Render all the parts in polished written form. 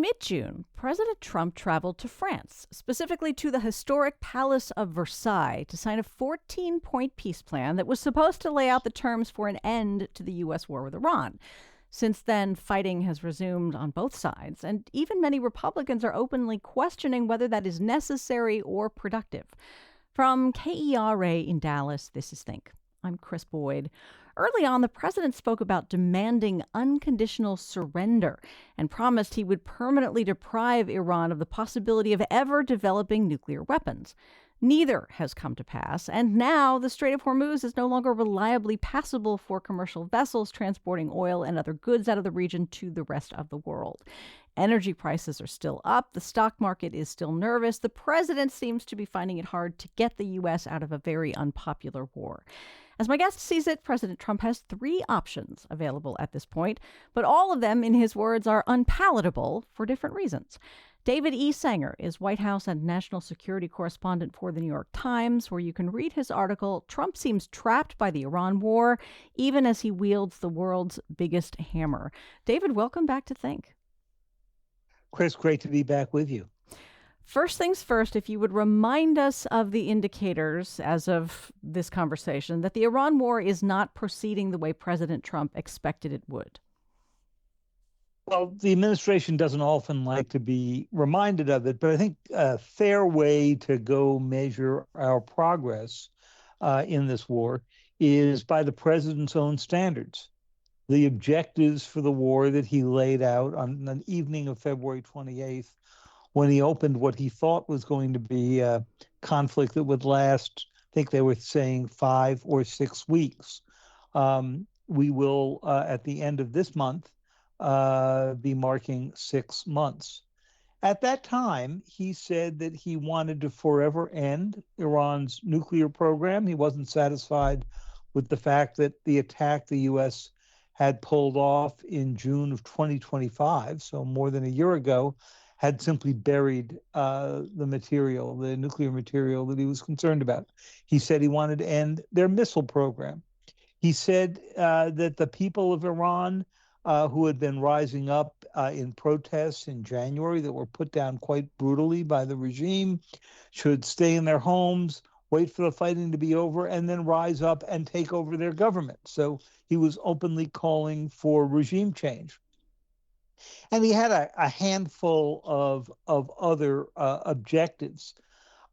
In mid-June, President Trump traveled to France, specifically to the historic Palace of Versailles, to sign a 14-point peace plan that was supposed to lay out the terms for an end to the U.S. war with Iran. Since then, fighting has resumed on both sides, and even many Republicans are openly questioning whether that is necessary or productive. From KERA in Dallas, this is Think. I'm Chris Boyd. Early on, the president spoke about demanding unconditional surrender and promised he would permanently deprive Iran of the possibility of ever developing nuclear weapons. Neither has come to pass, and now the Strait of Hormuz is no longer reliably passable for commercial vessels transporting oil and other goods out of the region to the rest of the world. Energy prices are still up. The stock market is still nervous. The president seems to be finding it hard to get the U.S. out of a very unpopular war. As my guest sees it, President Trump has three options available at this point, but all of them, in his words, are unpalatable for different reasons. David E. Sanger is White House and national security correspondent for the New York Times, where you can read his article, Trump Seems Trapped by the Iran War, even as he wields the world's biggest hammer. David, welcome back to Think. Chris, great to be back with you. First things first, if you would remind us of the indicators as of this conversation that the Iran war is not proceeding the way President Trump expected it would. Well, the administration doesn't often like to be reminded of it, but I think a fair way to go measure our progress in this war is by the president's own standards. The objectives for the war that he laid out on an evening of February 28th, when he opened what he thought was going to be a conflict that would last, I think they were saying 5 or 6 weeks. We will, at the end of this month, be marking 6 months. At that time, he said that he wanted to forever end Iran's nuclear program. He wasn't satisfied with the fact that the attack the U.S. had pulled off in June of 2025, so more than a year ago, had simply buried the nuclear material that he was concerned about. He said he wanted to end their missile program. He said that the people of Iran who had been rising up in protests in January that were put down quite brutally by the regime should stay in their homes, wait for the fighting to be over, and then rise up and take over their government. So he was openly calling for regime change. And he had a handful of other objectives.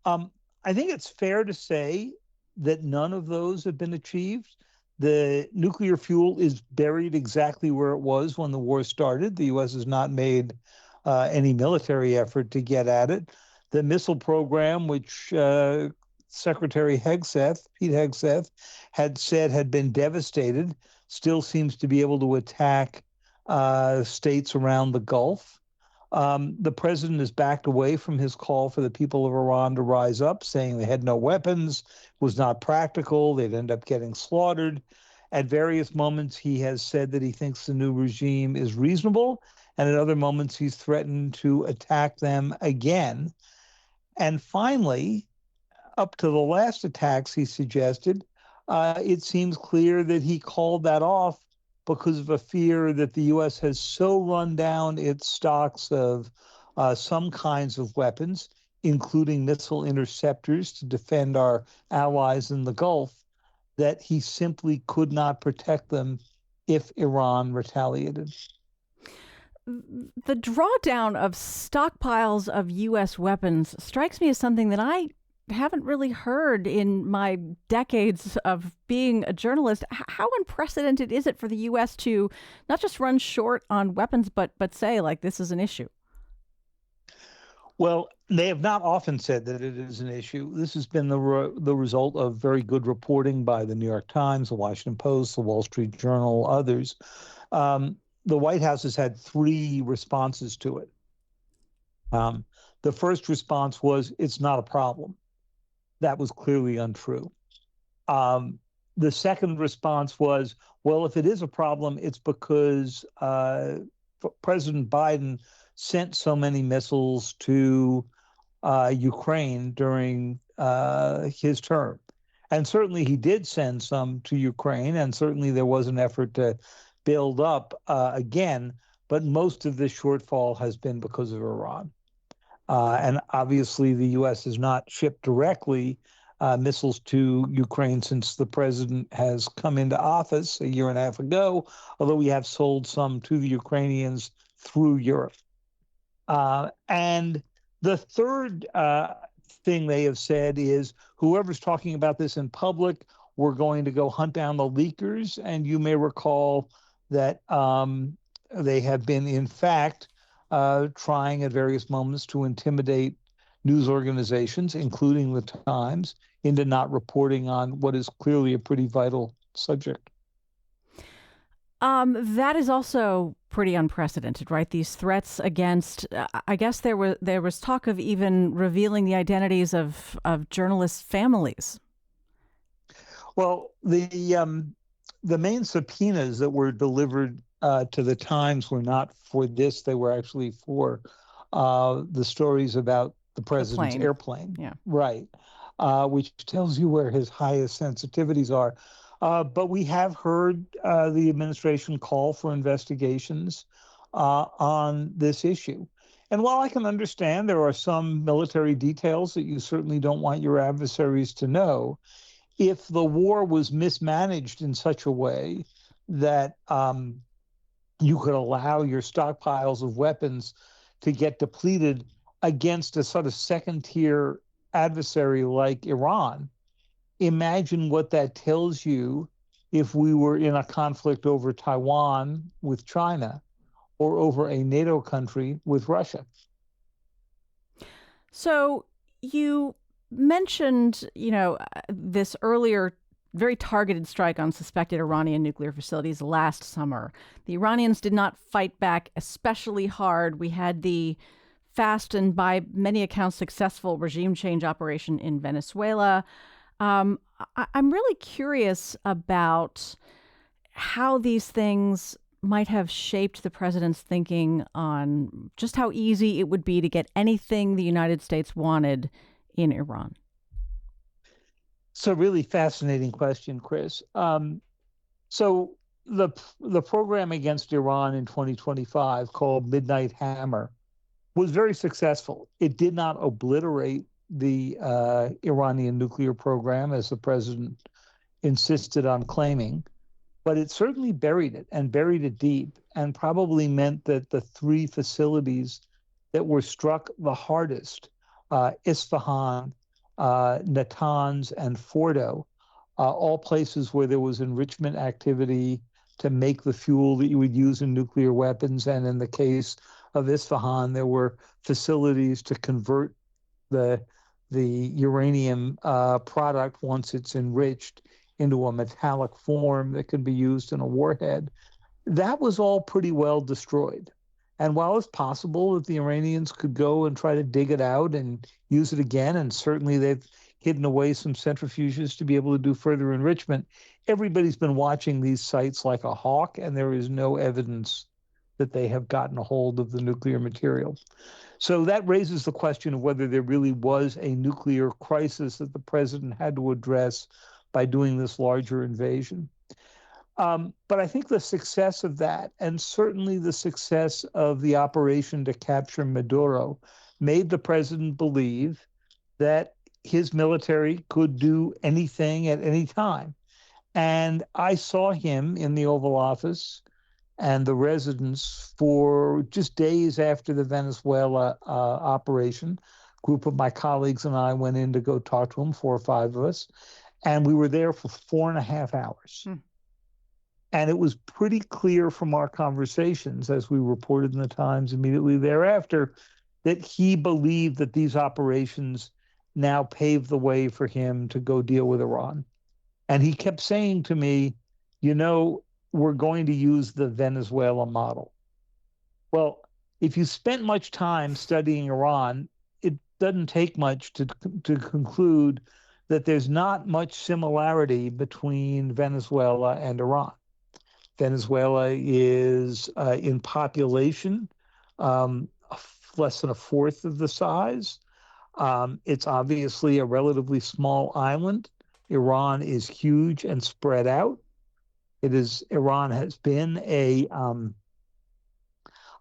I think it's fair to say that none of those have been achieved. The nuclear fuel is buried exactly where it was when the war started. The U.S. has not made any military effort to get at it. The missile program, which Secretary Pete Hegseth, had said had been devastated, still seems to be able to attack states around the Gulf. The president has backed away from his call for the people of Iran to rise up, saying they had no weapons, was not practical, they'd end up getting slaughtered. At various moments, he has said that he thinks the new regime is reasonable, and at other moments, he's threatened to attack them again. And finally, up to the last attacks he suggested, it seems clear that he called that off because of a fear that the U.S. has so run down its stocks of some kinds of weapons, including missile interceptors to defend our allies in the Gulf, that he simply could not protect them if Iran retaliated. The drawdown of stockpiles of U.S. weapons strikes me as something that I haven't really heard in my decades of being a journalist. How unprecedented is it for the U.S. to not just run short on weapons, but say, like, this is an issue? Well, they have not often said that it is an issue. This has been the result of very good reporting by the New York Times, the Washington Post, the Wall Street Journal, others. The White House has had 3 responses to it. The first response was, it's not a problem. That was clearly untrue. The second response was, well, if it is a problem, it's because President Biden sent so many missiles to Ukraine during his term. And certainly he did send some to Ukraine, and certainly there was an effort to build up again. but most of this shortfall has been because of Iran. And obviously, the U.S. has not shipped directly missiles to Ukraine since the president has come into office a year and a half ago, although we have sold some to the Ukrainians through Europe. And the third thing they have said is whoever's talking about this in public, we're going to go hunt down the leakers. And you may recall that they have been, in fact, trying at various moments to intimidate news organizations, including the Times, into not reporting on what is clearly a pretty vital subject. That is also pretty unprecedented, right? These threats against, I guess there was talk of even revealing the identities of journalists' families. Well, the main subpoenas that were delivered to the Times were not for this; they were actually for the stories about the president's airplane, yeah, right? Which tells you where his highest sensitivities are. But we have heard the administration call for investigations on this issue. And while I can understand there are some military details that you certainly don't want your adversaries to know, if the war was mismanaged in such a way that you could allow your stockpiles of weapons to get depleted against a sort of second tier adversary like Iran, imagine what that tells you if we were in a conflict over Taiwan with China or over a NATO country with Russia. So you mentioned, this earlier very targeted strike on suspected Iranian nuclear facilities last summer. The Iranians did not fight back especially hard. We had the fast and by many accounts successful regime change operation in Venezuela. I'm really curious about how these things might have shaped the president's thinking on just how easy it would be to get anything the United States wanted in Iran. So really fascinating question, Chris. So the program against Iran in 2025 called Midnight Hammer was very successful. It did not obliterate the Iranian nuclear program, as the president insisted on claiming, but it certainly buried it and buried it deep, and probably meant that the three facilities that were struck the hardest, Isfahan, Natanz, and Fordo, all places where there was enrichment activity to make the fuel that you would use in nuclear weapons. And in the case of Isfahan, there were facilities to convert the uranium product, once it's enriched, into a metallic form that can be used in a warhead. That was all pretty well destroyed. And while it's possible that the Iranians could go and try to dig it out and use it again, and certainly they've hidden away some centrifuges to be able to do further enrichment, everybody's been watching these sites like a hawk, and there is no evidence that they have gotten a hold of the nuclear material. So that raises the question of whether there really was a nuclear crisis that the president had to address by doing this larger invasion. But I think the success of that, and certainly the success of the operation to capture Maduro, made the president believe that his military could do anything at any time. And I saw him in the Oval Office and the residence for just days after the Venezuela operation. A group of my colleagues and I went in to go talk to him, 4 or 5 of us, and we were there for 4.5 hours. And it was pretty clear from our conversations, as we reported in the Times immediately thereafter, that he believed that these operations now paved the way for him to go deal with Iran. And he kept saying to me, we're going to use the Venezuela model. Well, if you spent much time studying Iran, it doesn't take much to conclude that there's not much similarity between Venezuela and Iran. Venezuela is in population less than a fourth of the size. It's obviously a relatively small island. Iran is huge and spread out. Iran has been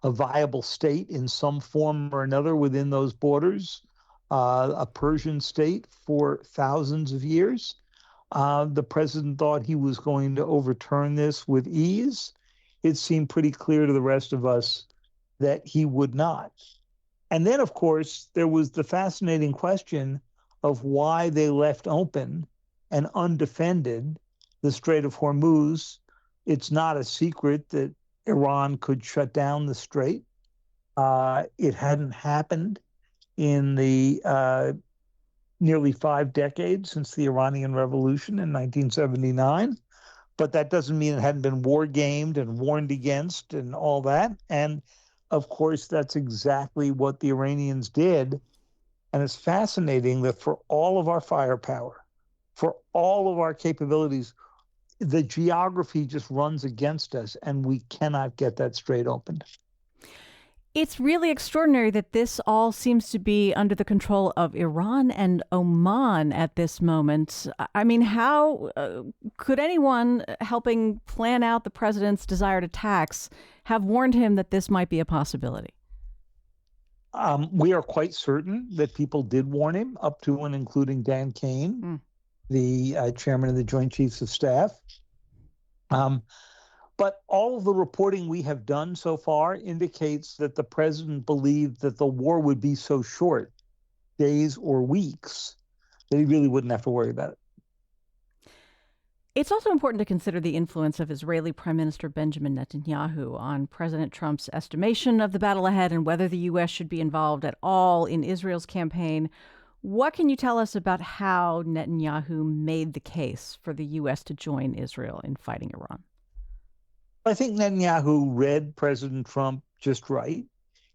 a viable state in some form or another within those borders, a Persian state for thousands of years. The president thought he was going to overturn this with ease. It seemed pretty clear to the rest of us that he would not. And then, of course, there was the fascinating question of why they left open and undefended the Strait of Hormuz. It's not a secret that Iran could shut down the strait. It hadn't happened in the nearly 5 decades since the Iranian Revolution in 1979. But that doesn't mean it hadn't been war gamed and warned against and all that. And of course, that's exactly what the Iranians did. And it's fascinating that for all of our firepower, for all of our capabilities, the geography just runs against us and we cannot get that strait opened. It's really extraordinary that this all seems to be under the control of Iran and Oman at this moment. I mean, how could anyone helping plan out the president's desired attacks have warned him that this might be a possibility? We are quite certain that people did warn him, up to and including Dan Kane, the chairman of the Joint Chiefs of Staff. But all of the reporting we have done so far indicates that the president believed that the war would be so short, days or weeks, that he really wouldn't have to worry about it. It's also important to consider the influence of Israeli Prime Minister Benjamin Netanyahu on President Trump's estimation of the battle ahead and whether the U.S. should be involved at all in Israel's campaign. What can you tell us about how Netanyahu made the case for the U.S. to join Israel in fighting Iran? I think Netanyahu read President Trump just right.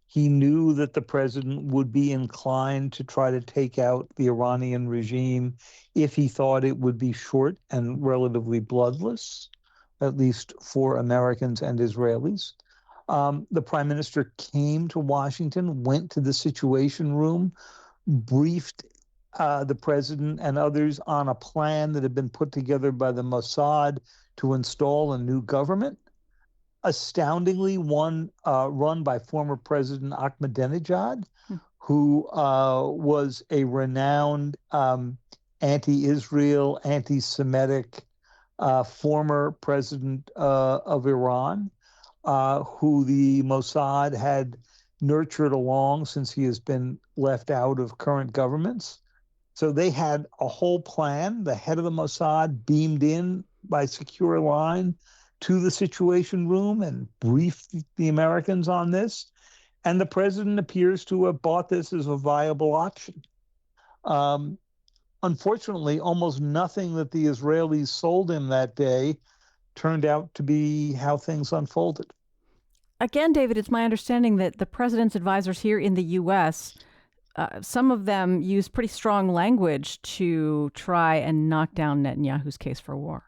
He knew that the president would be inclined to try to take out the Iranian regime if he thought it would be short and relatively bloodless, at least for Americans and Israelis. The prime minister came to Washington, went to the Situation Room, briefed the president and others on a plan that had been put together by the Mossad to install a new government. Astoundingly, one run by former President Ahmadinejad, who was a renowned anti-Israel, anti-Semitic former president of Iran, who the Mossad had nurtured along since he has been left out of current governments. So they had a whole plan. The head of the Mossad beamed in by secure line to the Situation Room and briefed the Americans on this. And the president appears to have bought this as a viable option. Unfortunately, almost nothing that the Israelis sold him that day turned out to be how things unfolded. Again, David, it's my understanding that the president's advisors here in the U.S., some of them use pretty strong language to try and knock down Netanyahu's case for war.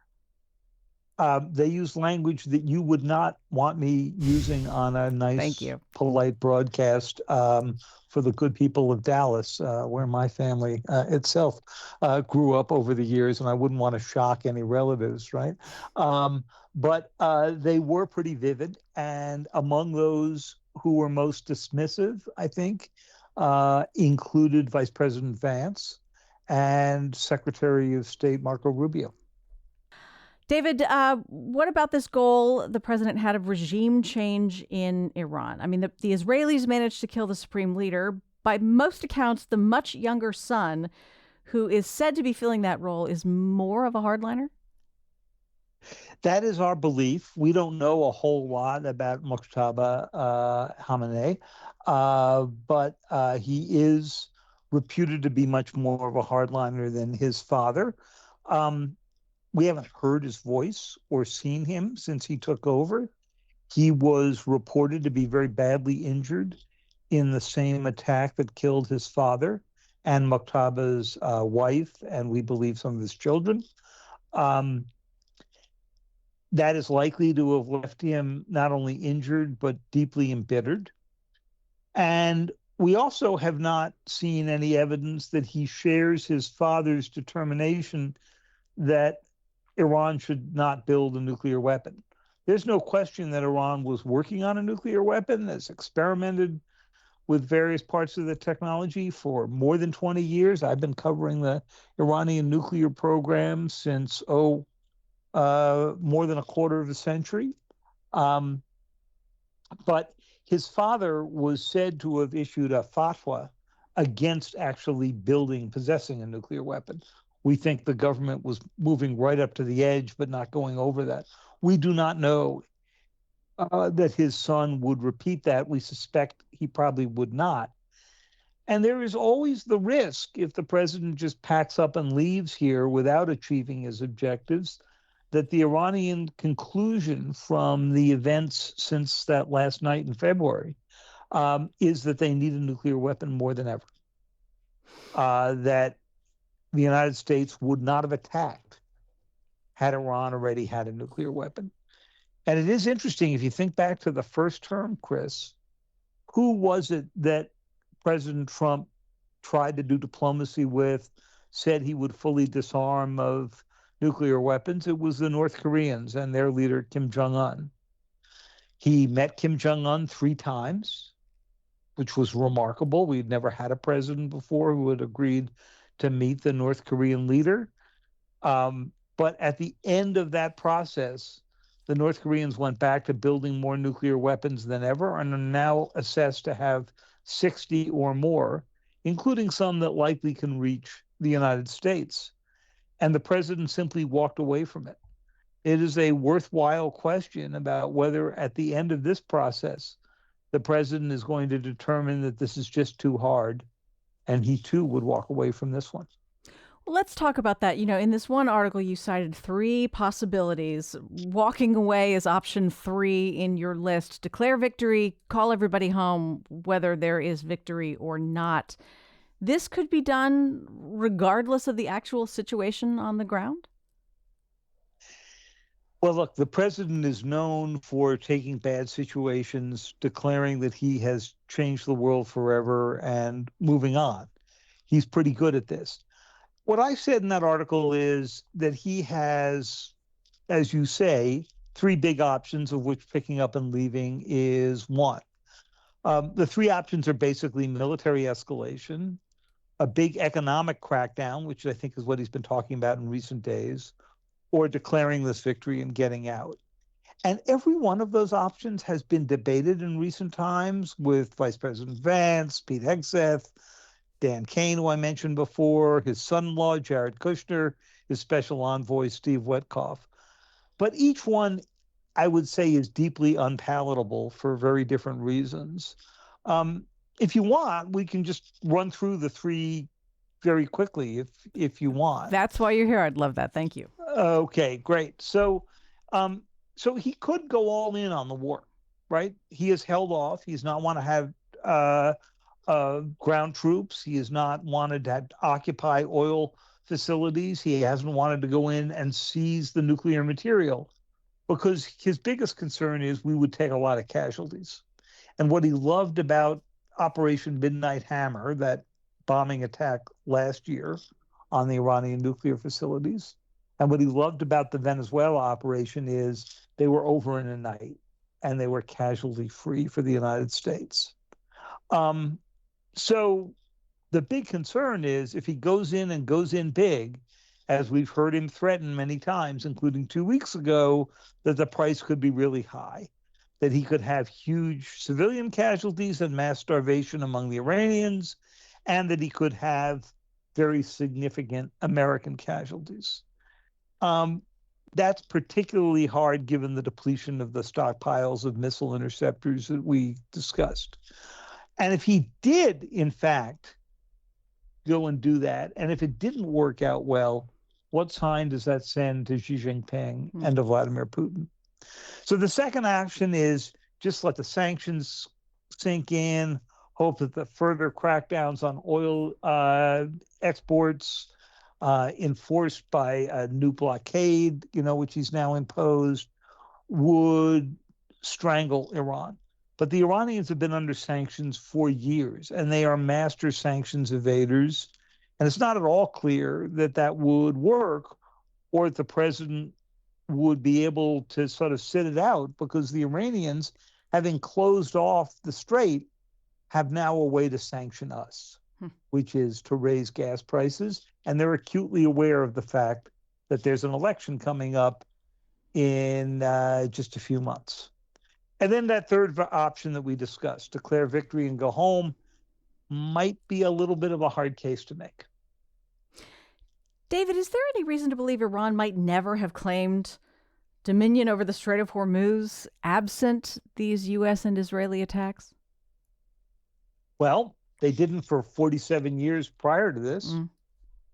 They use language that you would not want me using on a nice, polite broadcast for the good people of Dallas, where my family itself grew up over the years, and I wouldn't want to shock any relatives, right? But they were pretty vivid, and among those who were most dismissive, I think, included Vice President Vance and Secretary of State Marco Rubio. David, what about this goal the president had of regime change in Iran? I mean, the Israelis managed to kill the supreme leader. By most accounts, the much younger son, who is said to be filling that role, is more of a hardliner? That is our belief. We don't know a whole lot about Mojtaba Khamenei, but he is reputed to be much more of a hardliner than his father. We haven't heard his voice or seen him since he took over. He was reported to be very badly injured in the same attack that killed his father and Mojtaba's wife, and we believe some of his children. That is likely to have left him not only injured, but deeply embittered. And we also have not seen any evidence that he shares his father's determination that Iran should not build a nuclear weapon. There's no question that Iran was working on a nuclear weapon, has experimented with various parts of the technology for more than 20 years. I've been covering the Iranian nuclear program since, more than a quarter of a century. Um, but his father was said to have issued a fatwa against actually possessing a nuclear weapon. We think the government was moving right up to the edge, but not going over that. We do not know that his son would repeat that. We suspect he probably would not. And there is always the risk, if the president just packs up and leaves here without achieving his objectives, that the Iranian conclusion from the events since that last night in February is that they need a nuclear weapon more than ever. That the United States would not have attacked had Iran already had a nuclear weapon. And it is interesting, if you think back to the first term, Chris, who was it that President Trump tried to do diplomacy with, said he would fully disarm of nuclear weapons? It was the North Koreans and their leader, Kim Jong un. He met Kim Jong un 3 times, which was remarkable. We'd never had a president before who had agreed to meet the North Korean leader. But at the end of that process, the North Koreans went back to building more nuclear weapons than ever and are now assessed to have 60 or more, including some that likely can reach the United States. And the president simply walked away from it. It is a worthwhile question about whether at the end of this process, the president is going to determine that this is just too hard, and he too would walk away from this one. Well, let's talk about that. In this one article, you cited 3 possibilities. Walking away is option 3 in your list. Declare victory, call everybody home, whether there is victory or not. This could be done regardless of the actual situation on the ground? Well, look, the president is known for taking bad situations, declaring that he has changed the world forever, and moving on. He's pretty good at this. What I said in that article is that he has, as you say, 3 big options, of which picking up and leaving is one. The 3 options are basically military escalation, a big economic crackdown, which I think is what he's been talking about in recent days, or declaring this victory and getting out. And every one of those options has been debated in recent times with Vice President Vance, Pete Hegseth, Dan Kane, who I mentioned before, his son-in-law, Jared Kushner, his special envoy, Steve Witkoff. But each one, I would say, is deeply unpalatable for very different reasons. If you want, we can just run through the 3 very quickly if you want. That's why you're here. I'd love that. Thank you. Okay, great. So he could go all in on the war, right? He has held off. He does not want to have ground troops. He has not wanted to occupy oil facilities. He hasn't wanted to go in and seize the nuclear material because his biggest concern is we would take a lot of casualties. And what he loved about Operation Midnight Hammer, that bombing attack last year on the Iranian nuclear facilities, and what he loved about the Venezuela operation is they were over in a night and they were casualty free for the United States. So the big concern is if he goes in and goes in big, as we've heard him threaten many times, including 2 weeks ago, that the price could be really high, that he could have huge civilian casualties and mass starvation among the Iranians, and that he could have very significant American casualties. That's particularly hard given the depletion of the stockpiles of missile interceptors that we discussed. And if he did, in fact, go and do that, and if it didn't work out well, what sign does that send to Xi Jinping and to Vladimir Putin? So the second option is just let the sanctions sink in, hope that the further crackdowns on oil exports enforced by a new blockade, which he's now imposed, would strangle Iran. But the Iranians have been under sanctions for years, and they are master sanctions evaders. And it's not at all clear that that would work, or that the president would be able to sort of sit it out because the Iranians, having closed off the strait, have now a way to sanction us, Hmm. which is to raise gas prices. And they're acutely aware of the fact that there's an election coming up in just a few months. And then that third option that we discussed, declare victory and go home, might be a little bit of a hard case to make. David, is there any reason to believe Iran might never have claimed dominion over the Strait of Hormuz absent these U.S. and Israeli attacks? Well, they didn't for 47 years prior to this,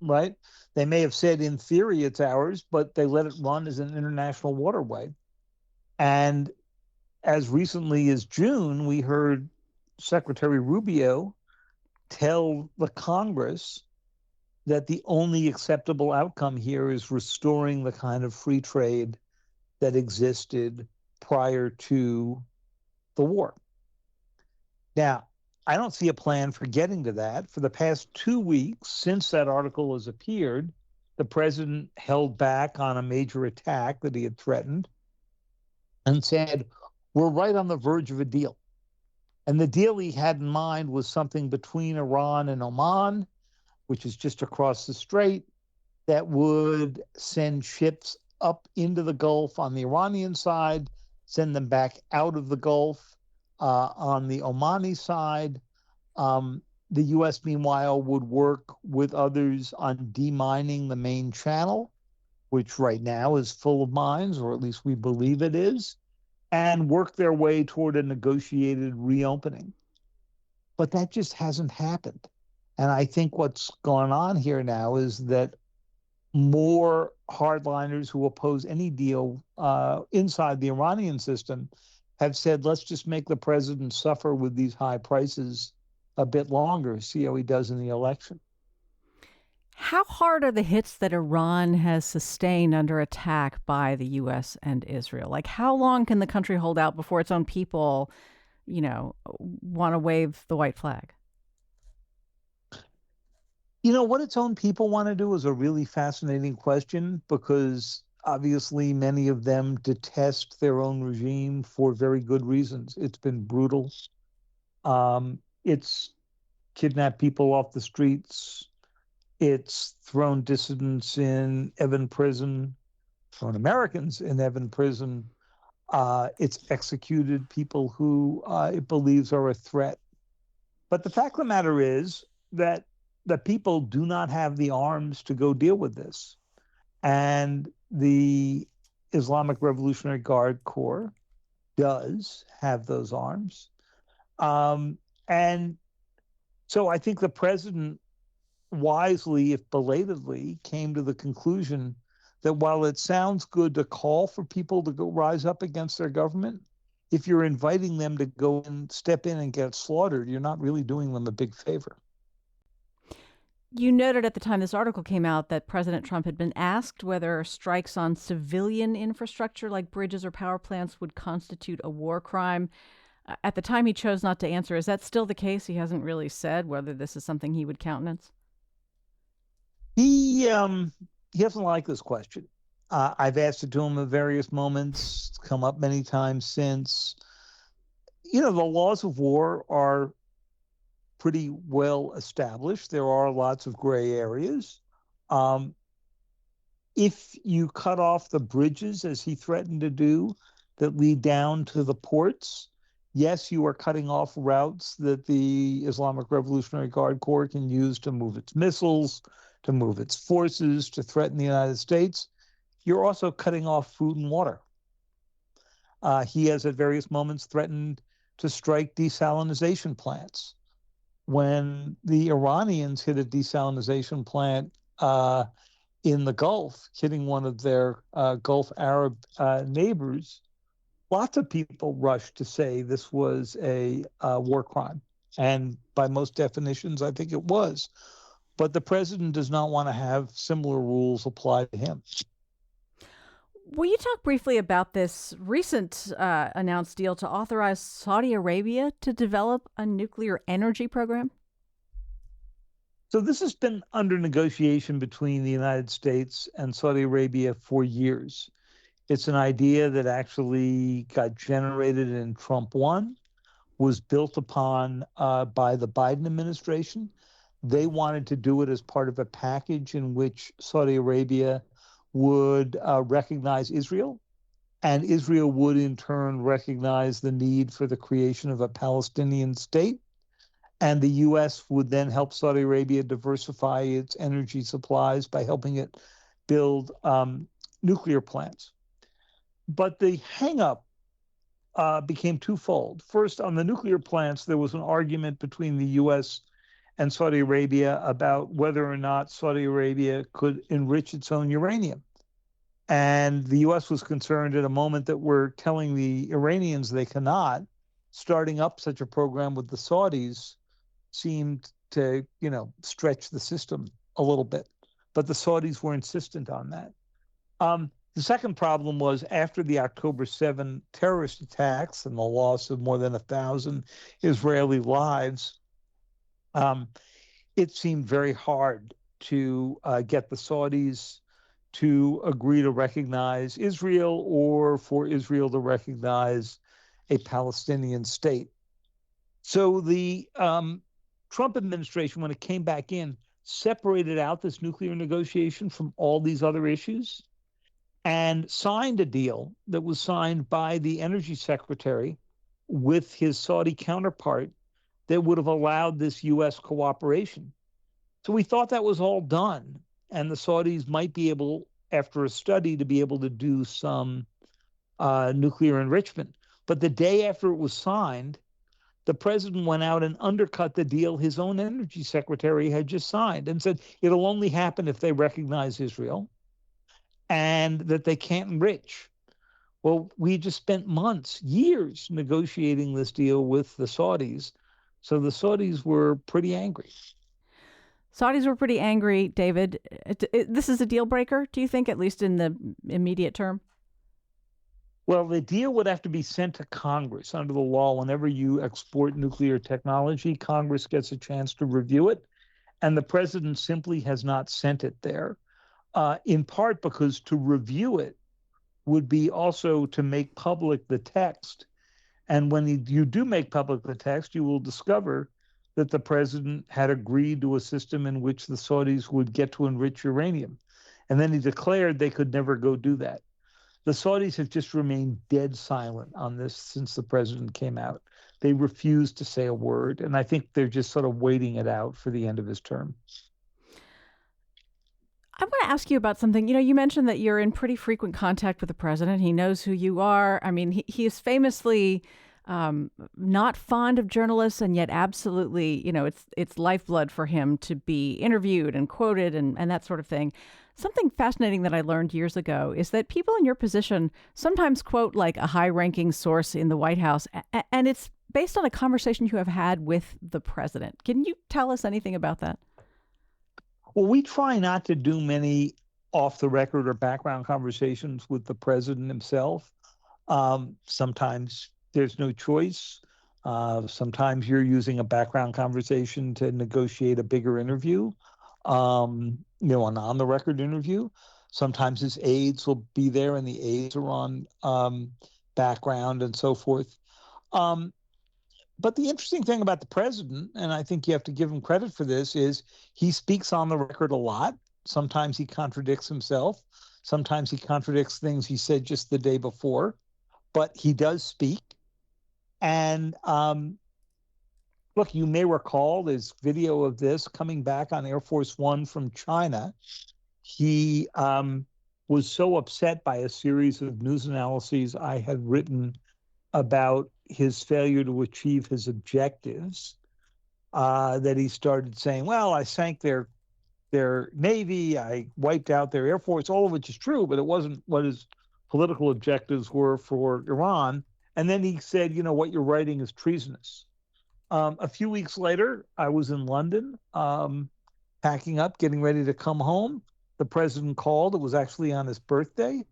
right? They may have said in theory it's ours, but they let it run as an international waterway. And as recently as June, we heard Secretary Rubio tell the Congress that the only acceptable outcome here is restoring the kind of free trade that existed prior to the war. Now, I don't see a plan for getting to that. For the past 2 weeks, since that article has appeared, the president held back on a major attack that he had threatened and said, we're right on the verge of a deal. And the deal he had in mind was something between Iran and Oman, which is just across the strait, that would send ships up into the Gulf on the Iranian side, send them back out of the Gulf on the Omani side. The U.S., meanwhile, would work with others on demining the main channel, which right now is full of mines, or at least we believe it is, and work their way toward a negotiated reopening. But that just hasn't happened. And I think what's going on here now is that more hardliners who oppose any deal inside the Iranian system have said, let's just make the president suffer with these high prices a bit longer, see how he does in the election. How hard are the hits that Iran has sustained under attack by the U.S. and Israel? Like, how long can the country hold out before its own people, want to wave the white flag? What its own people want to do is a really fascinating question because obviously many of them detest their own regime for very good reasons. It's been brutal. It's kidnapped people off the streets. It's thrown dissidents in Evin prison, thrown Americans in Evin prison. It's executed people who it believes are a threat. But the fact of the matter is that the people do not have the arms to go deal with this. And the Islamic Revolutionary Guard Corps does have those arms. And so I think the president wisely, if belatedly, came to the conclusion that while it sounds good to call for people to go rise up against their government, if you're inviting them to go and step in and get slaughtered, you're not really doing them a big favor. You noted at the time this article came out that President Trump had been asked whether strikes on civilian infrastructure like bridges or power plants would constitute a war crime. At the time, he chose not to answer. Is that still the case? He hasn't really said whether this is something he would countenance. He doesn't like this question. I've asked it to him at various moments. It's come up many times since. The laws of war are pretty well established. There are lots of gray areas. If you cut off the bridges, as he threatened to do, that lead down to the ports, yes, you are cutting off routes that the Islamic Revolutionary Guard Corps can use to move its missiles, to move its forces, to threaten the United States. You're also cutting off food and water. He has at various moments threatened to strike desalinization plants. When the Iranians hit a desalinization plant in the Gulf, hitting one of their Gulf Arab neighbors, lots of people rushed to say this was a war crime. And by most definitions, I think it was. But the president does not want to have similar rules apply to him. Will you talk briefly about this recent announced deal to authorize Saudi Arabia to develop a nuclear energy program? So this has been under negotiation between the United States and Saudi Arabia for years. It's an idea that actually got generated in Trump 1, was built upon by the Biden administration. They wanted to do it as part of a package in which Saudi Arabia would recognize Israel, and Israel would in turn recognize the need for the creation of a Palestinian state. And the US would then help Saudi Arabia diversify its energy supplies by helping it build nuclear plants. But the hangup became twofold. First, on the nuclear plants, there was an argument between the US and Saudi Arabia about whether or not Saudi Arabia could enrich its own uranium. And the US was concerned at a moment that we're telling the Iranians they cannot. Starting up such a program with the Saudis seemed to, stretch the system a little bit. But the Saudis were insistent on that. The second problem was after the October 7 terrorist attacks and the loss of more than 1,000 Israeli lives, it seemed very hard to get the Saudis to agree to recognize Israel or for Israel to recognize a Palestinian state. So the Trump administration, when it came back in, separated out this nuclear negotiation from all these other issues and signed a deal that was signed by the energy secretary with his Saudi counterpart that would have allowed this US cooperation. So we thought that was all done, and the Saudis might be able, after a study, to be able to do some nuclear enrichment. But the day after it was signed, the president went out and undercut the deal his own energy secretary had just signed and said it'll only happen if they recognize Israel and that they can't enrich. Well, we just spent months, years negotiating this deal with the Saudis. So the Saudis were pretty angry. Saudis were pretty angry, David. This is a deal breaker, do you think, at least in the immediate term? Well, the deal would have to be sent to Congress under the law. Whenever you export nuclear technology, Congress gets a chance to review it. And the president simply has not sent it there, in part because to review it would be also to make public the text. And when you do make public the text, you will discover that the president had agreed to a system in which the Saudis would get to enrich uranium. And then he declared they could never go do that. The Saudis have just remained dead silent on this since the president came out. They refused to say a word, and I think they're just sort of waiting it out for the end of his term. I want to ask you about something. You mentioned that you're in pretty frequent contact with the president. He knows who you are. I mean, he is famously not fond of journalists, and yet absolutely, it's lifeblood for him to be interviewed and quoted and that sort of thing. Something fascinating that I learned years ago is that people in your position sometimes quote like a high-ranking source in the White House, and it's based on a conversation you have had with the president. Can you tell us anything about that? Well, we try not to do many off-the-record or background conversations with the president himself. Sometimes there's no choice. Sometimes you're using a background conversation to negotiate a bigger interview. An on-the-record interview. Sometimes his aides will be there, and the aides are on background and so forth. But the interesting thing about the president, and I think you have to give him credit for this, is he speaks on the record a lot. Sometimes he contradicts himself. Sometimes he contradicts things he said just the day before. But he does speak. And look, you may recall there's video of this coming back on Air Force One from China. He was so upset by a series of news analyses I had written about his failure to achieve his objectives that he started saying, well, I sank their Navy, I wiped out their Air Force, all of which is true, but it wasn't what his political objectives were for Iran. And then he said, what you're writing is treasonous. A few weeks later, I was in London, packing up, getting ready to come home. The president called. It was actually on his birthday.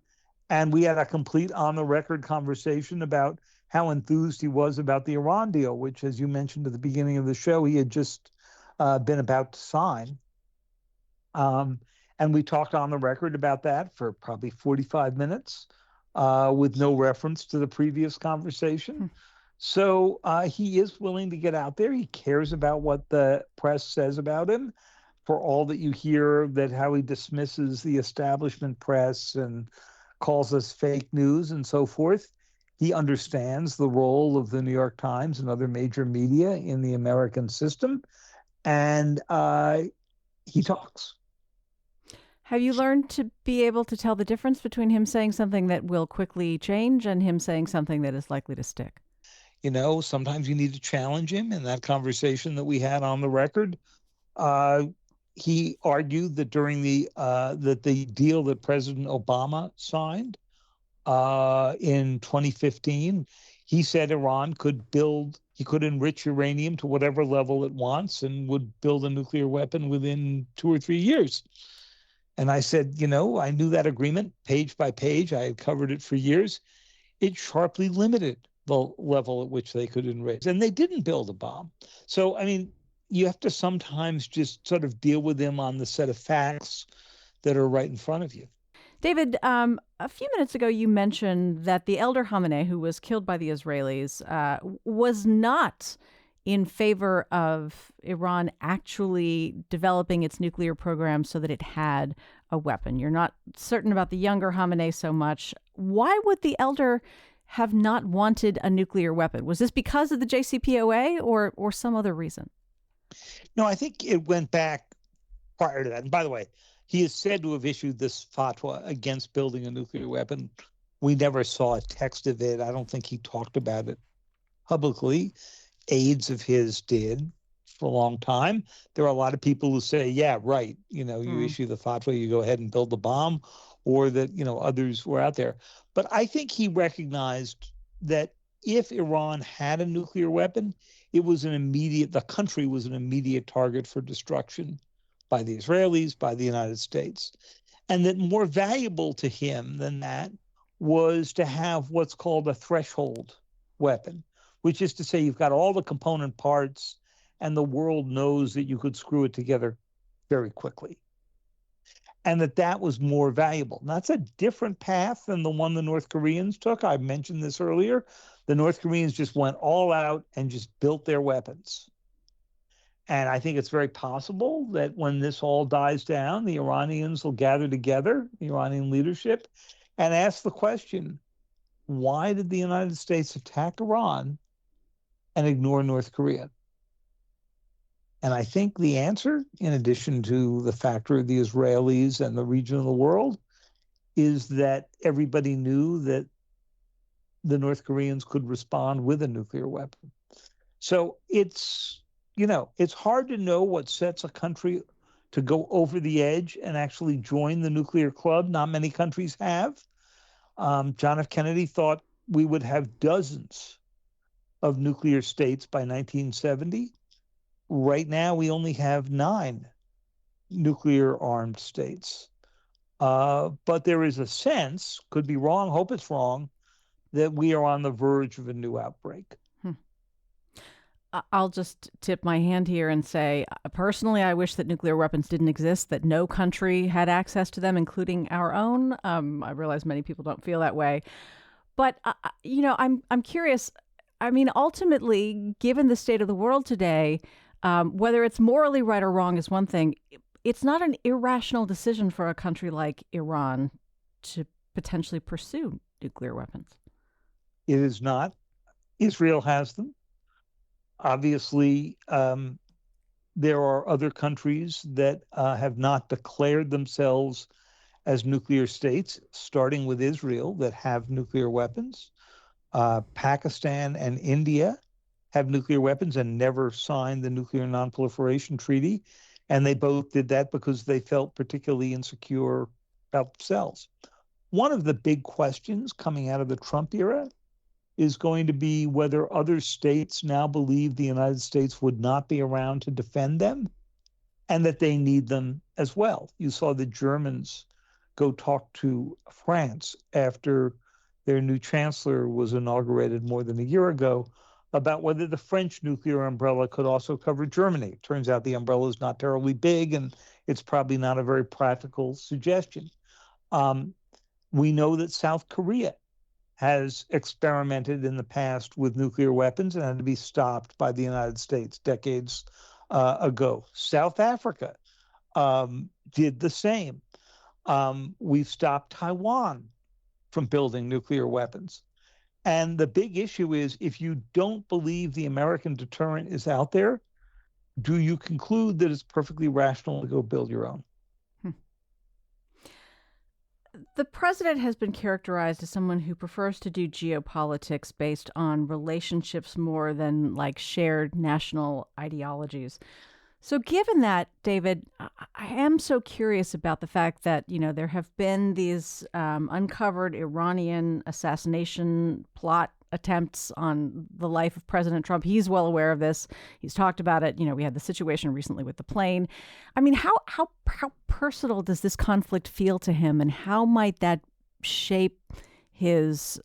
And we had a complete on-the-record conversation about how enthused he was about the Iran deal, which, as you mentioned at the beginning of the show, he had just been about to sign. And we talked on the record about that for probably 45 minutes. with no reference to the previous conversation. Hmm. So he is willing to get out there. He cares about what the press says about him. For all that you hear that how he dismisses the establishment press and calls us fake news and so forth, he understands the role of the New York Times and other major media in the American system, and he talks. Have you learned to be able to tell the difference between him saying something that will quickly change and him saying something that is likely to stick? Sometimes you need to challenge him. In that conversation that we had on the record, uh, he argued that during the deal that President Obama signed in 2015, he said Iran he could enrich uranium to whatever level it wants and would build a nuclear weapon within 2 or 3 years. And I said, I knew that agreement page by page. I had covered it for years. It sharply limited the level at which they could enrich. And they didn't build a bomb. So, I mean, you have to sometimes just sort of deal with them on the set of facts that are right in front of you. David, a few minutes ago, you mentioned that the elder Khamenei, who was killed by the Israelis, was not in favor of Iran actually developing its nuclear program so that it had a weapon. You're not certain about the younger Khamenei so much. Why would the elder have not wanted a nuclear weapon? Was this because of the JCPOA or some other reason? No, I think it went back prior to that. And by the way, he is said to have issued this fatwa against building a nuclear weapon. We never saw a text of it. I don't think he talked about it publicly. Aides of his did for a long time. There are a lot of people who say, yeah, right, you issue the fatwa, you go ahead and build the bomb, or that, others were out there. But I think he recognized that if Iran had a nuclear weapon, the country was an immediate target for destruction by the Israelis, by the United States. And that more valuable to him than that was to have what's called a threshold weapon, which is to say you've got all the component parts and the world knows that you could screw it together very quickly. And that was more valuable. And that's a different path than the one the North Koreans took. I mentioned this earlier. The North Koreans just went all out and just built their weapons. And I think it's very possible that when this all dies down, the Iranians will gather together, the Iranian leadership, and ask the question, why did the United States attack Iran and ignore North Korea? And I think the answer, in addition to the factor of the Israelis and the region of the world, is that everybody knew that the North Koreans could respond with a nuclear weapon. So it's hard to know what sets a country to go over the edge and actually join the nuclear club. Not many countries have. John F. Kennedy thought we would have dozens of nuclear states by 1970. Right now, we only have 9 nuclear armed states. But there is a sense, could be wrong, hope it's wrong, that we are on the verge of a new outbreak. I'll just tip my hand here and say, personally, I wish that nuclear weapons didn't exist, that no country had access to them, including our own. I realize many people don't feel that way. But, I'm curious. I mean, ultimately, given the state of the world today, whether it's morally right or wrong is one thing. It's not an irrational decision for a country like Iran to potentially pursue nuclear weapons. It is not. Israel has them. Obviously, there are other countries that have not declared themselves as nuclear states, starting with Israel, that have nuclear weapons. Pakistan and India have nuclear weapons and never signed the Nuclear Non-Proliferation Treaty. And they both did that because they felt particularly insecure about themselves. One of the big questions coming out of the Trump era is going to be whether other states now believe the United States would not be around to defend them and that they need them as well. You saw the Germans go talk to France after their new chancellor was inaugurated more than a year ago about whether the French nuclear umbrella could also cover Germany. It turns out the umbrella is not terribly big, and it's probably not a very practical suggestion. We know that South Korea has experimented in the past with nuclear weapons and had to be stopped by the United States decades ago. South Africa did the same. We've stopped Taiwan from building nuclear weapons. And the big issue is if you don't believe the American deterrent is out there, do you conclude that it's perfectly rational to go build your own? The president has been characterized as someone who prefers to do geopolitics based on relationships more than like shared national ideologies. So, given that, David, I am so curious about the fact that, there have been these uncovered Iranian assassination plot attempts on the life of President Trump. He's well aware of this. He's talked about it. We had the situation recently with the plane. I mean, how personal does this conflict feel to him, and how might that shape his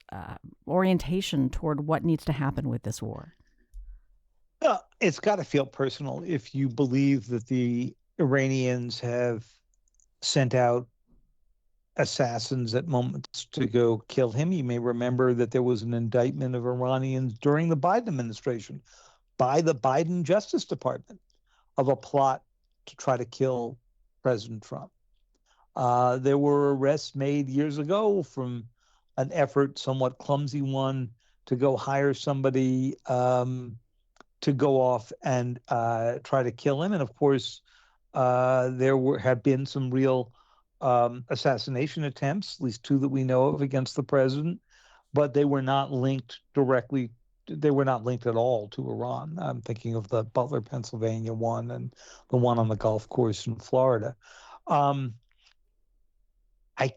orientation toward what needs to happen with this war? It's got to feel personal if you believe that the Iranians have sent out assassins at moments to go kill him. You may remember that there was an indictment of Iranians during the Biden administration by the Biden Justice Department of a plot to try to kill President Trump. There were arrests made years ago from an effort, somewhat clumsy one, to go hire somebody to go off and try to kill him. And of course, have been some real assassination attempts, at least two that we know of, against the president, but they were not linked directly. They were not linked at all to Iran. I'm thinking of the Butler, Pennsylvania one and the one on the golf course in Florida.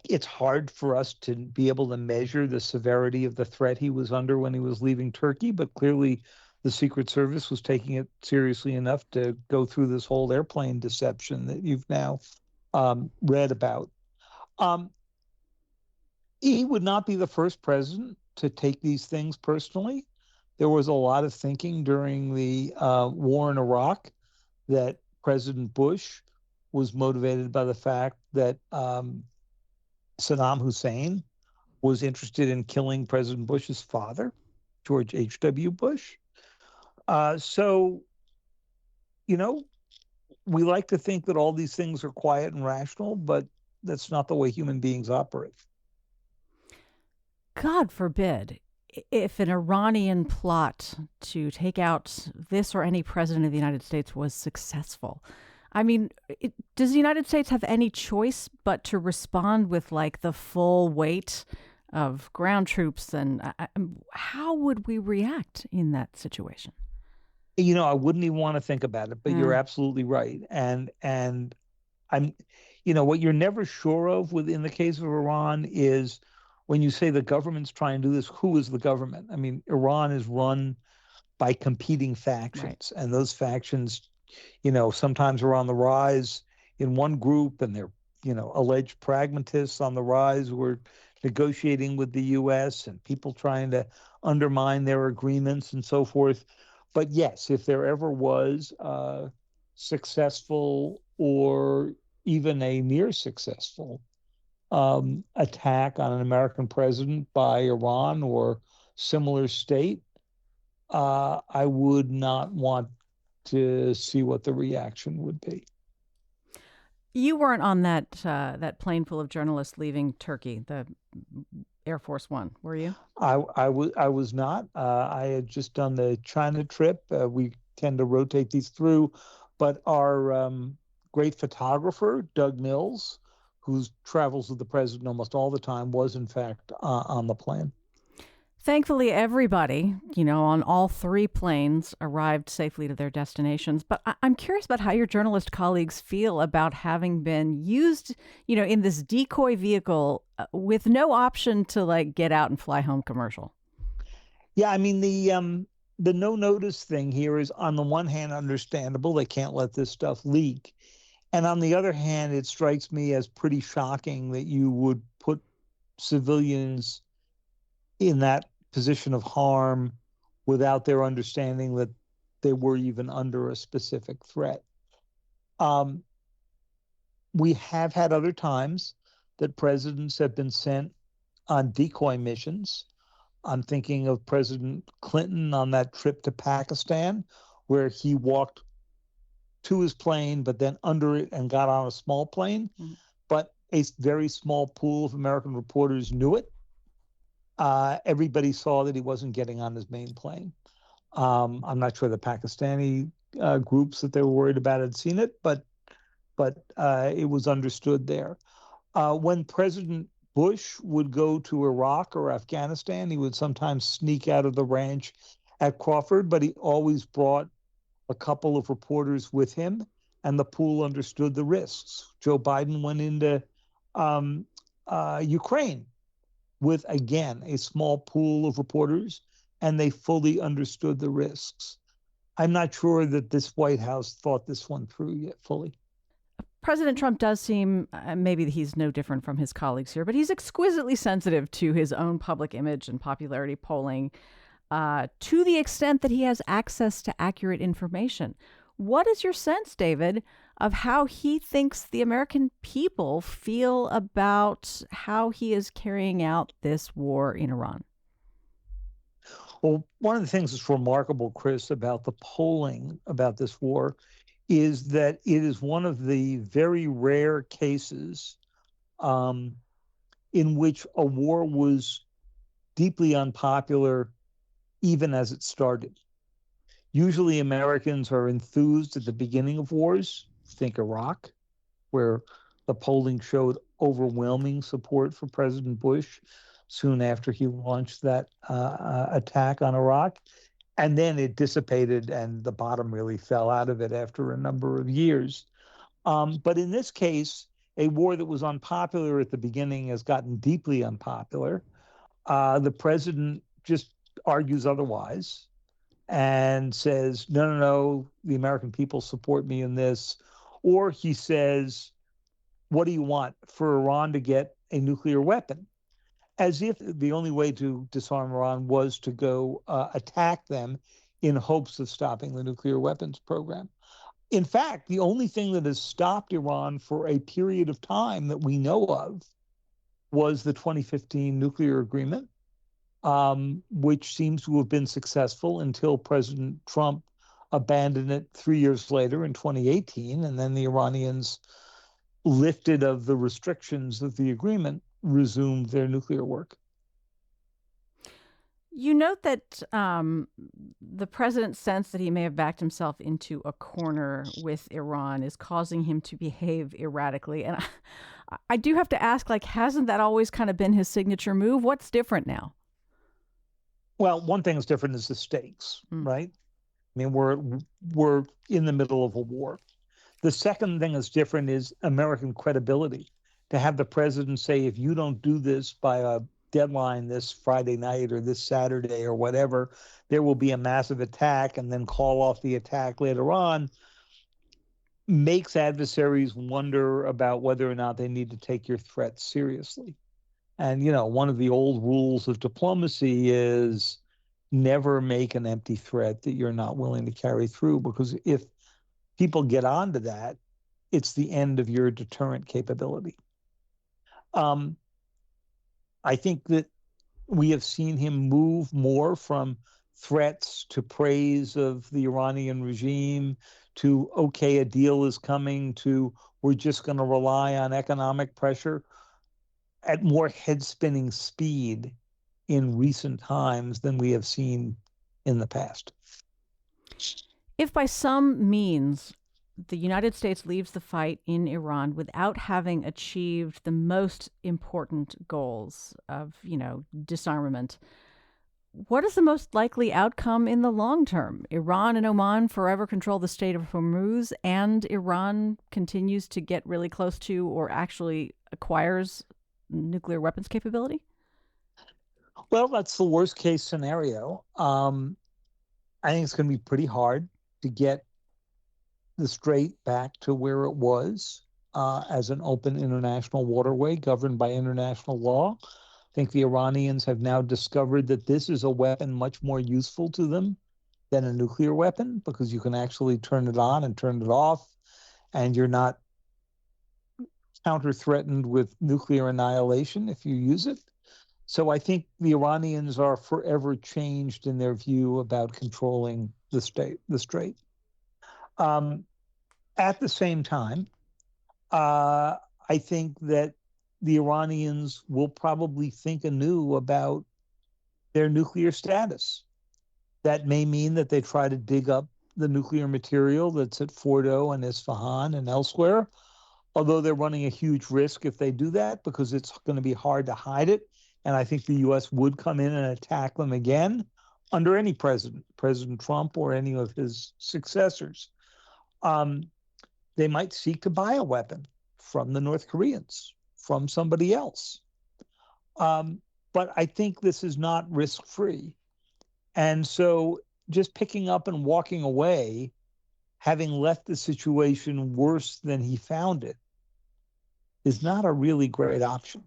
It's hard for us to be able to measure the severity of the threat he was under when he was leaving Turkey, but clearly the Secret Service was taking it seriously enough to go through this whole airplane deception that you've now read about. He would not be the first president to take these things personally. There was a lot of thinking during the war in Iraq that President Bush was motivated by the fact that Saddam Hussein was interested in killing President Bush's father, George H.W. Bush. So, we like to think that all these things are quiet and rational, but that's not the way human beings operate. God forbid if an Iranian plot to take out this or any president of the United States was successful. I mean, does the United States have any choice but to respond with like the full weight of ground troops? And how would we react in that situation? I wouldn't even want to think about it, but you're absolutely right. And I'm, what you're never sure of within the case of Iran is when you say the government's trying to do this, who is the government? I mean, Iran is run by competing factions, right. And those factions, sometimes are on the rise in one group, and they're, alleged pragmatists on the rise who are negotiating with the U.S. and people trying to undermine their agreements and so forth. But yes, if there ever was a successful or even a near successful attack on an American president by Iran or similar state, I would not want to see what the reaction would be. You weren't on that plane full of journalists leaving Turkey, the Air Force One, were you? I was not. I had just done the China trip. We tend to rotate these through, but our great photographer, Doug Mills, who travels with the president almost all the time, was in fact on the plane. Thankfully, everybody, on all three planes arrived safely to their destinations. But I'm curious about how your journalist colleagues feel about having been used, in this decoy vehicle with no option to get out and fly home commercial. Yeah, I mean, the no notice thing here is on the one hand understandable. They can't let this stuff leak. And on the other hand, it strikes me as pretty shocking that you would put civilians in that position of harm without their understanding that they were even under a specific threat. We have had other times that presidents have been sent on decoy missions. I'm thinking of President Clinton on that trip to Pakistan, where he walked to his plane, but then under it and got on a small plane. Mhm. But a very small pool of American reporters knew it. Everybody saw that he wasn't getting on his main plane. I'm not sure the Pakistani groups that they were worried about had seen it, but it was understood there. When President Bush would go to Iraq or Afghanistan, he would sometimes sneak out of the ranch at Crawford, but he always brought a couple of reporters with him, and the pool understood the risks. Joe Biden went into Ukraine with, again, a small pool of reporters, and they fully understood the risks. I'm not sure that this White House thought this one through yet fully. President Trump does seem, maybe he's no different from his colleagues here, but he's exquisitely sensitive to his own public image and popularity polling, to the extent that he has access to accurate information. What is your sense, David, of how he thinks the American people feel about how he is carrying out this war in Iran? Well, one of the things that's remarkable, Chris, about the polling about this war is that it is one of the very rare cases um, in which a war was deeply unpopular even as it started. Usually, Americans are enthused at the beginning of wars. Think Iraq, where the polling showed overwhelming support for President Bush soon after he launched that attack on Iraq. And then it dissipated, and the bottom really fell out of it after a number of years. But in this case, a war that was unpopular at the beginning has gotten deeply unpopular. The president just argues otherwise and says, no, no, no, the American people support me in this. Or he says, what do you want for Iran to get a nuclear weapon? As if the only way to disarm Iran was to go attack them in hopes of stopping the nuclear weapons program. In fact, the only thing that has stopped Iran for a period of time that we know of was the 2015 nuclear agreement, which seems to have been successful until President Trump abandoned it 3 years later in 2018. And then the Iranians, lifted of the restrictions of the agreement, resumed their nuclear work. You note that the president's sense that he may have backed himself into a corner with Iran is causing him to behave erratically. And I do have to ask, like, hasn't that always kind of been his signature move? What's different now? Well, one thing that's different is the stakes, right? I mean, we're in the middle of a war. The second thing that's different is American credibility. To have the president say, if you don't do this by a deadline this Friday night or this Saturday or whatever, there will be a massive attack, and then call off the attack later on, makes adversaries wonder about whether or not they need to take your threats seriously. And, one of the old rules of diplomacy is never make an empty threat that you're not willing to carry through, because if people get onto that, it's the end of your deterrent capability. I think that we have seen him move more from threats to praise of the Iranian regime to, okay, a deal is coming, to we're just going to rely on economic pressure, at more head spinning speed in recent times than we have seen in the past. If by some means the United States leaves the fight in Iran without having achieved the most important goals of, disarmament, what is the most likely outcome in the long term? Iran and Oman forever control the Strait of Hormuz, and Iran continues to get really close to or actually acquires nuclear weapons capability? Well, that's the worst case scenario. I think it's going to be pretty hard to get the strait back to where it was as an open international waterway governed by international law. I think the Iranians have now discovered that this is a weapon much more useful to them than a nuclear weapon, because you can actually turn it on and turn it off, and you're not counter threatened with nuclear annihilation if you use it. So I think the Iranians are forever changed in their view about controlling the strait. Um, at the same time, I think that the Iranians will probably think anew about their nuclear status. That may mean that they try to dig up the nuclear material that's at Fordo and Isfahan and elsewhere, although they're running a huge risk if they do that because it's going to be hard to hide it. And I think the U.S. would come in and attack them again under any president, President Trump or any of his successors. They might seek to buy a weapon from the North Koreans, from somebody else. But I think this is not risk-free. And so just picking up and walking away, having left the situation worse than he found it, is not a really great option.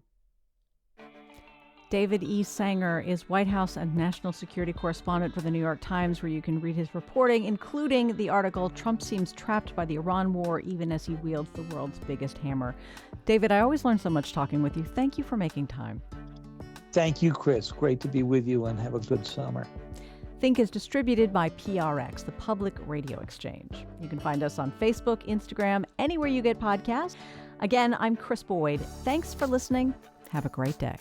David E. Sanger is White House and national security correspondent for the New York Times, where you can read his reporting, including the article, "Trump Seems Trapped by the Iran War Even as He Wields the World's Biggest Hammer." David, I always learn so much talking with you. Thank you for making time. Thank you, Chris. Great to be with you, and have a good summer. Think is distributed by PRX, the Public Radio Exchange. You can find us on Facebook, Instagram, anywhere you get podcasts. Again, I'm Chris Boyd. Thanks for listening. Have a great day.